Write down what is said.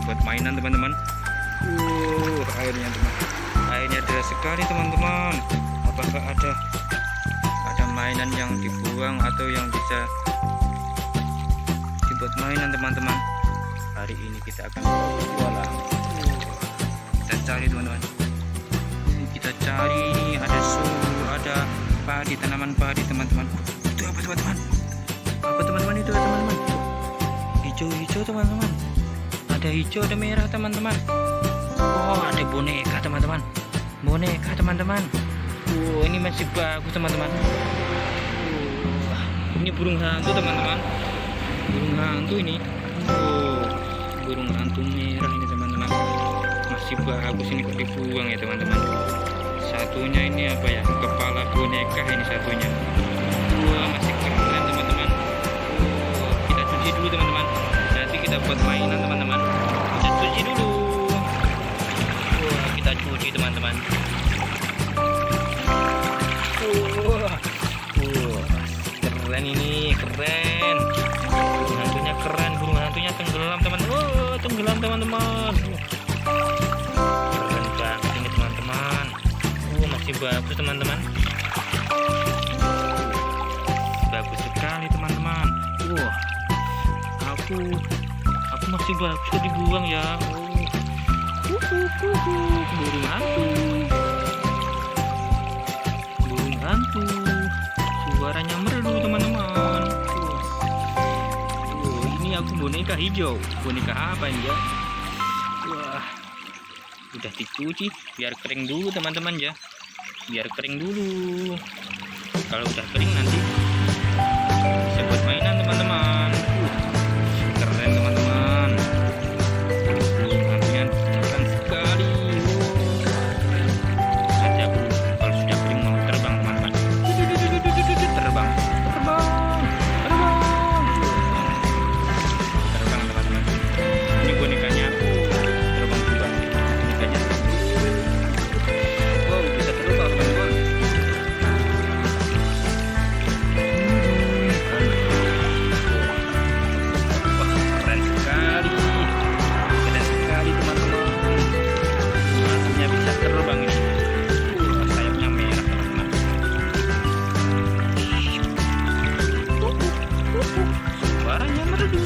buat mainan teman-teman. Airnya teman, airnya deras sekali teman-teman. Apakah ada mainan yang dibuang atau yang bisa dibuat mainan teman-teman? Hari ini kita akan jualan. Kita cari teman-teman. Kita cari, ini ada ada padi, tanaman padi teman-teman. Itu apa teman-teman? Apa teman-teman itu teman-teman? Hijau-hijau teman-teman. Ada hijau, ada merah teman-teman. Oh, ada boneka teman-teman. Boneka teman-teman. Ini masih bagus teman-teman. Ini burung hantu teman-teman. Burung hantu ini. Burung hantu merah ini teman-teman. Masih bagus ini, kok dibuang ya teman-teman. Satunya ini apa ya? Kepala boneka ini satunya. Masih keren teman-teman. Kita cuci dulu teman-teman. Nanti kita buat mainan teman-teman. Kita cuci dulu. Kita cuci teman-teman. Keren ini, keren. Burung hantunya keren, burung hantunya tenggelam teman-teman. Tenggelam teman-teman. Keren banget ini teman-teman. Masih bagus teman-teman. Bagus sekali teman-teman. Aku masih bagus kok dibuang ya. Burung hantu. Burung hantu. Suaranya merdu teman-teman. Ini aku boneka hijau. Boneka apa ini ya? Udah dicuci, biar kering dulu teman-teman ya. Biar kering dulu. Kalau udah kering nanti bisa buat mainan teman-teman. Keren teman-teman. Hantunya keren sekali. Nanti aku kalau sudah kering mau terbang teman-teman. Terbang teman-teman. Ini bonekanya terbang juga. Bonekanya bisa terbang teman-teman. Keren sekali teman-teman. Hantunya bisa terbang ini. Sayapnya merah teman-teman. Suaranya merdu.